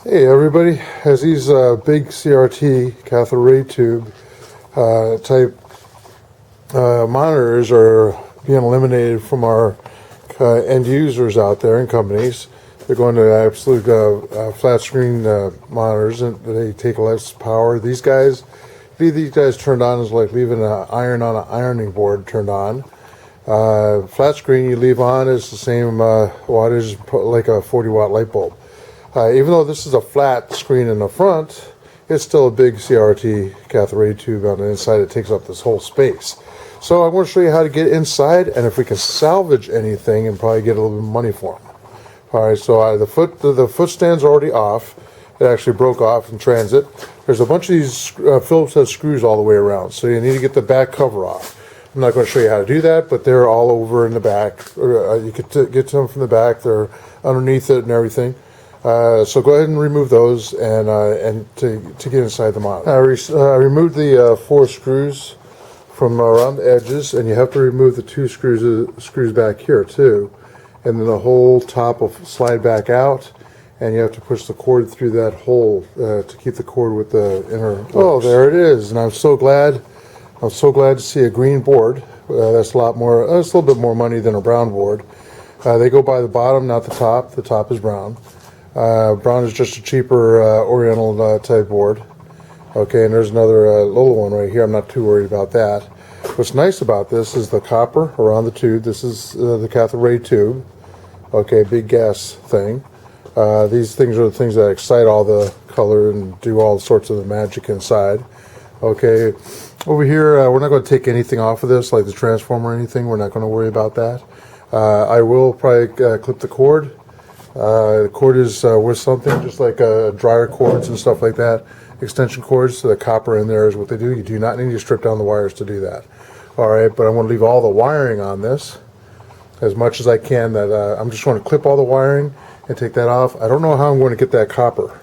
Hey everybody, as these big CRT cathode ray tube type monitors are being eliminated from our end users out there and companies, they're going to absolute flat screen monitors, and they take less power. These guys, leave these guys turned on is like leaving an iron on an ironing board turned on. Flat screen you leave on is the same wattage like a 40-watt light bulb. Even though this is a flat screen in the front, it's still a big CRT cathode ray tube on the inside. It takes up this whole space. So I'm going to show you how to get inside and if we can salvage anything and probably get a little bit of money for them. Alright, so the foot stand's already off. It actually broke off in transit. There's a bunch of these Phillips head screws all the way around, so you need to get the back cover off. I'm not going to show you how to do that, but they're all over in the back. You could get to them from the back. They're underneath it and everything. So go ahead and remove those and to get inside the monitor. I removed the 4 screws from around the edges, and you have to remove the 2 screws back here too. And then the whole top will slide back out, and you have to push the cord through that hole to keep the cord with the inner works. Oh, there it is, and I'm so glad to see a green board. That's a lot more. That's a little bit more money than a brown board. They go by the bottom, not the top. The top is brown. Brown is just a cheaper Oriental type board. Okay, and there's another little one right here. I'm not too worried about that. What's nice about this is the copper around the tube. This is the cathode ray tube. Okay, big gas thing. These things are the things that excite all the color and do all sorts of the magic inside. Okay, over here we're not going to take anything off of this, like the transformer or anything. We're not going to worry about that. I will probably clip the cord. The cord is with something, just like dryer cords and stuff like that. Extension cords, so the copper in there is what they do. You do not need to strip down the wires to do that. Alright, but I'm going to leave all the wiring on this as much as I can. I'm just going to clip all the wiring and take that off. I don't know how I'm going to get that copper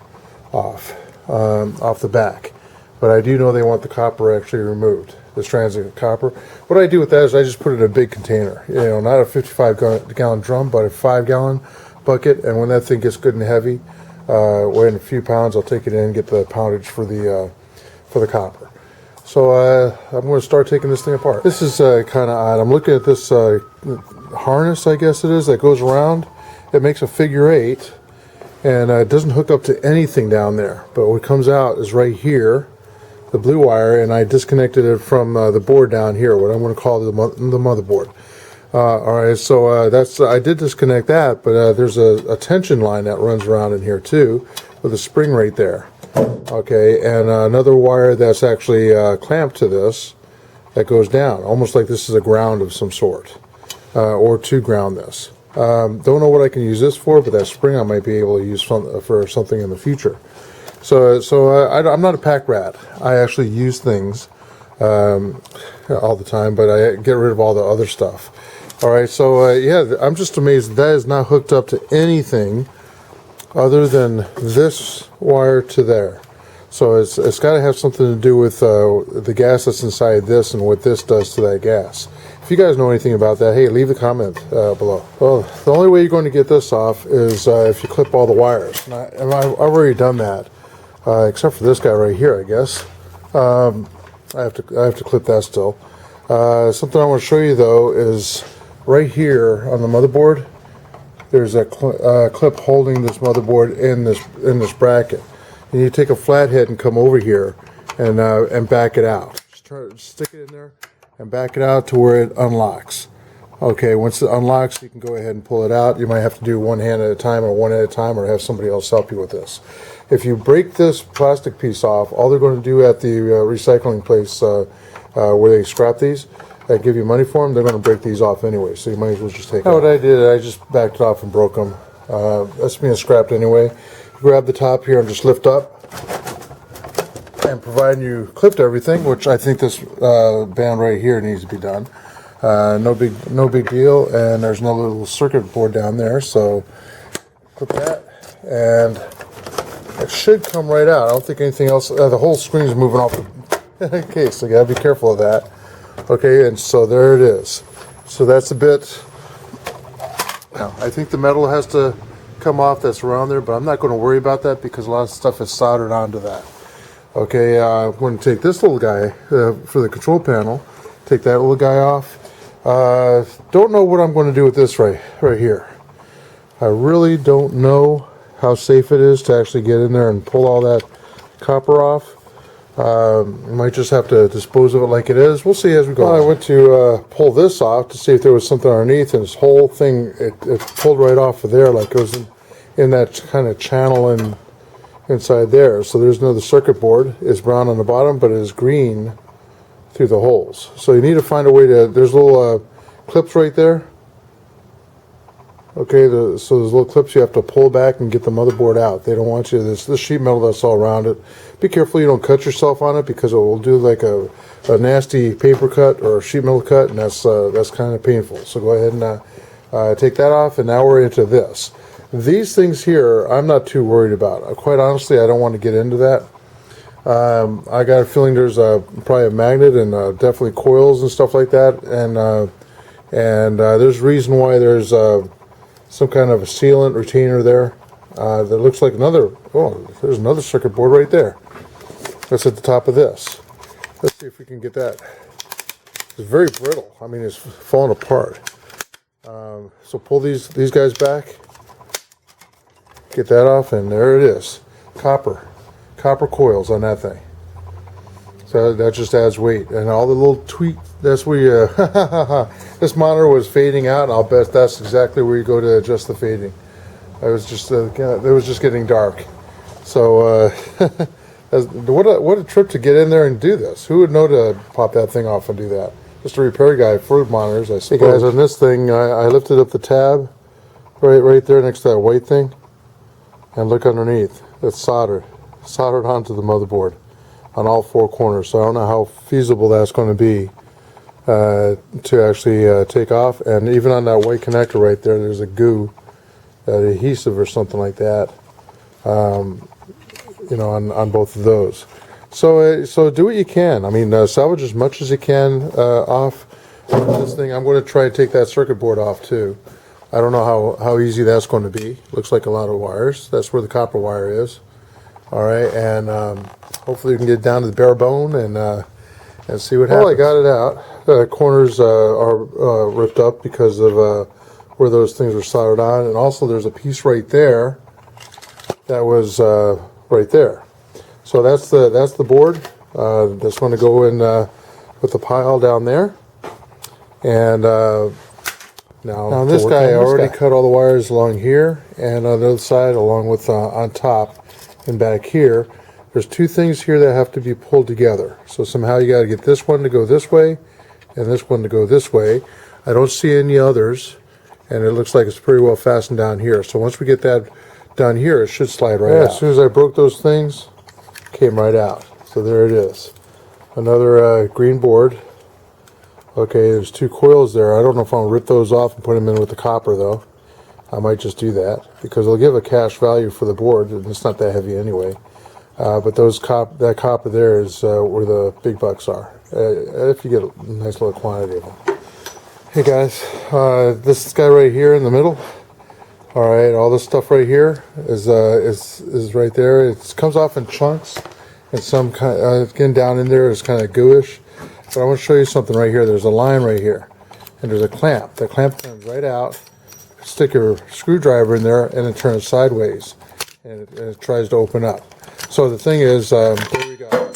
off the back, but I do know they want the copper actually removed, the strands of copper. What I do with that is I just put it in a big container, not a 55-gallon drum, but a 5-gallon bucket, and when that thing gets good and heavy, weighing a few pounds, I'll take it in and get the poundage for the copper. So I'm going to start taking this thing apart. This is kind of odd. I'm looking at this harness, I guess it is, that goes around. It makes a figure 8, and it doesn't hook up to anything down there, but what comes out is right here, the blue wire, and I disconnected it from the board down here, what I'm going to call the motherboard. Alright, so I did disconnect that, but there's a tension line that runs around in here too, with a spring right there. Okay, and another wire that's actually clamped to this that goes down, almost like this is a ground of some sort, or to ground this. Don't know what I can use this for, but that spring I might be able to use for something in the future. So I'm not a pack rat. I actually use things all the time, but I get rid of all the other stuff. Alright, so yeah, I'm just amazed that is not hooked up to anything other than this wire to there. So it's got to have something to do with the gas that's inside this and what this does to that gas. If you guys know anything about that, hey, leave a comment below. Well, the only way you're going to get this off is if you clip all the wires. And I've already done that, except for this guy right here, I guess. I have to clip that still. Something I want to show you though is right here on the motherboard, there's a clip holding this motherboard in this bracket. You need to take a flathead and come over here and back it out. Just stick it in there and back it out to where it unlocks. Okay, once it unlocks, you can go ahead and pull it out. You might have to do one hand at a time or one at a time, or have somebody else help you with this. If you break this plastic piece off, all they're going to do at the recycling place where they scrap these, I give you money for them, they're going to break these off anyway, so you might as well just take it. What I did, I just backed it off and broke them. That's being scrapped anyway. You grab the top here and just lift up, and providing you clipped everything, which I think this band right here needs to be done. No big deal, and there's no little circuit board down there, so clip that, and it should come right out. I don't think anything else, the whole screen is moving off the case, so you gotta be careful of that. Okay, and so there it is. So that's a bit, now I think the metal has to come off that's around there, but I'm not going to worry about that because a lot of stuff is soldered onto that. Okay, I'm going to take this little guy for the control panel, take that little guy off. Don't know what I'm going to do with this right here. I really don't know how safe it is to actually get in there and pull all that copper off. You might just have to dispose of it like it is. We'll see as we go. Well, I went to pull this off to see if there was something underneath, and this whole thing, it pulled right off of there like it was in that kind of channel inside there. So there's another circuit board. It's brown on the bottom, but it is green through the holes. So you need to find a way to, there's little clips right there. Okay, so those little clips you have to pull back and get the motherboard out. They don't want you, this sheet metal that's all around it. Be careful you don't cut yourself on it because it will do like a nasty paper cut or a sheet metal cut, and that's kind of painful. So go ahead and take that off, and now we're into this. These things here, I'm not too worried about. Quite honestly, I don't want to get into that. I got a feeling there's probably a magnet and definitely coils and stuff like that, and there's a reason why there's some kind of a sealant retainer there that looks like another. Oh, there's another circuit board right there. That's at the top of this. Let's see if we can get that. It's very brittle. I mean, it's falling apart. So pull these guys back. Get that off, and there it is. Copper coils on that thing. So that just adds weight, and all the little tweak. That's where you. This monitor was fading out, and I'll bet that's exactly where you go to adjust the fading. It was just getting dark. So what a trip to get in there and do this. Who would know to pop that thing off and do that? Just a repair guy for monitors, I suppose. Hey guys, on this thing, I lifted up the tab right there next to that white thing, and look underneath. It's soldered onto the motherboard on all four corners. So I don't know how feasible that's going to be to actually take off. And even on that white connector right there, there's a goo, adhesive or something like that, you know, on both of those. So do what you can. I mean, salvage as much as you can off this thing. I'm going to try and take that circuit board off too. I don't know how easy that's going to be. Looks like a lot of wires. That's where the copper wire is. All right, and hopefully we can get down to the bare bone and see what happens. Well, I got it out. The corners are ripped up because of where those things were soldered on, and also there's a piece right there that was right there. So that's the board that's going to go in with the pile down there. And now this guy, I already cut all the wires along here and on the other side, along with on top and back here. There's two things here that have to be pulled together. So somehow you got to get this one to go this way and this one to go this way. I don't see any others, and it looks like it's pretty well fastened down here. So once we get that done here, it should slide right out. As soon as I broke those things, it came right out. So there it is. Another green board. Okay, there's two coils there. I don't know if I'm going to rip those off and put them in with the copper, though. I might just do that because it'll give a cash value for the board, and it's not that heavy anyway. But that copper there is where the big bucks are, if you get a nice little quantity of them. Hey guys, this guy right here in the middle. All right, all this stuff right here is right there. It comes off in chunks, and some kind getting down in there is kind of gooish. But I want to show you something right here. There's a line right here, and there's a clamp. The clamp comes right out. Stick your screwdriver in there, and it turns sideways, and it tries to open up. So the thing is, there we go.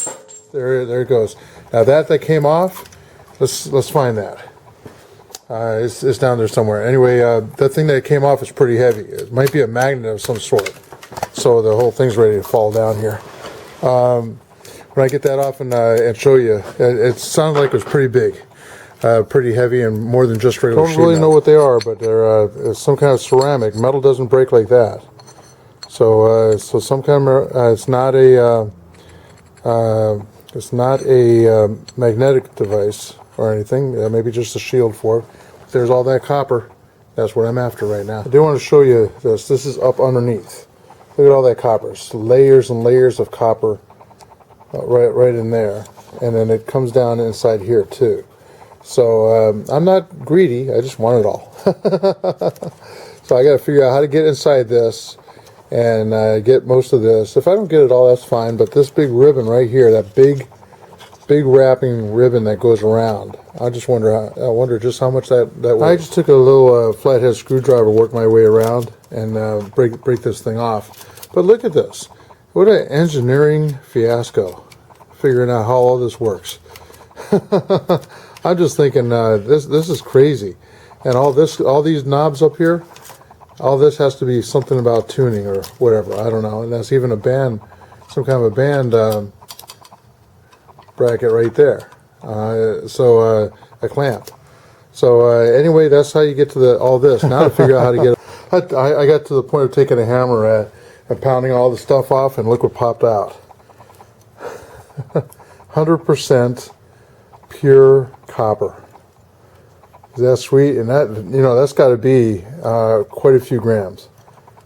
There it goes. Now that came off. Let's find that. It's down there somewhere. Anyway, that thing that came off is pretty heavy. It might be a magnet of some sort. So the whole thing's ready to fall down here. When I get that off and show you, it sounded like it was pretty big. Pretty heavy and more than just regular sheet metal. Don't really know what they are, but they're some kind of ceramic. Metal doesn't break like that. So some kind of it's not a magnetic device or anything. Maybe just a shield for it. If there's all that copper. That's what I'm after right now. I do want to show you this. This is up underneath. Look at all that copper. It's layers and layers of copper right in there, and then it comes down inside here too. So I'm not greedy. I just want it all. So I got to figure out how to get inside this and get most of this. If I don't get it all, that's fine. But this big ribbon right here, that big wrapping ribbon that goes around, I just wonder. I wonder just how much that weighs. I just took a little flathead screwdriver, worked my way around, and break this thing off. But look at this! What an engineering fiasco! Figuring out how all this works. I'm just thinking this is crazy, and all these knobs up here, all this has to be something about tuning or whatever. I don't know, and that's even a band, some kind of a band bracket right there. So a clamp. So anyway, that's how you get to all this. Now to figure out how to get it. I got to the point of taking a hammer and pounding all the stuff off, and look what popped out. 100% pure copper. Is that sweet? And that, you know, that's got to be quite a few grams.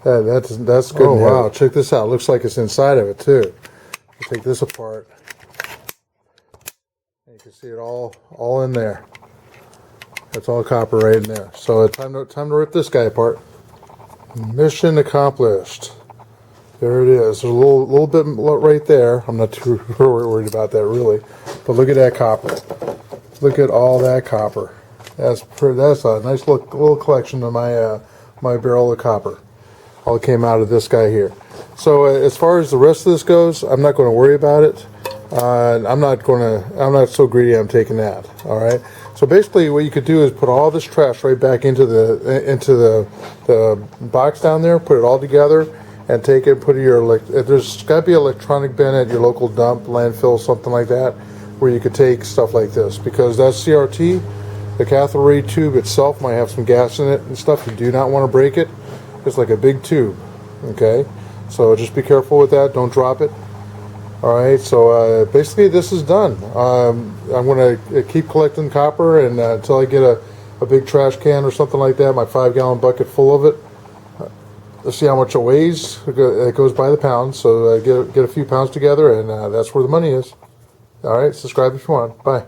That's good. Oh wow! Check this out. Looks like it's inside of it too. Take this apart. You can see it all in there. That's all copper right in there. So time to rip this guy apart. Mission accomplished. There it is. There's a little bit right there. I'm not too worried about that really, but look at that copper. Look at all that copper. That's a nice little collection of my barrel of copper. All came out of this guy here. So as far as the rest of this goes, I'm not going to worry about it. I'm not so greedy. I'm taking that. All right. So basically, what you could do is put all this trash right back into the box down there. Put it all together and take it. Put your there's got to be an electronic bin at your local dump, landfill, something like that, where you could take stuff like this, because that CRT, the cathode ray tube itself, might have some gas in it and stuff. You do not want to break it. It's like a big tube. Okay. So just be careful with that. Don't drop it. All right, so basically this is done. I'm going to keep collecting copper and until I get a big trash can or something like that, my 5-gallon bucket full of it. Let's see how much it weighs. It goes by the pound, so get a few pounds together, and that's where the money is. All right, subscribe if you want. Bye.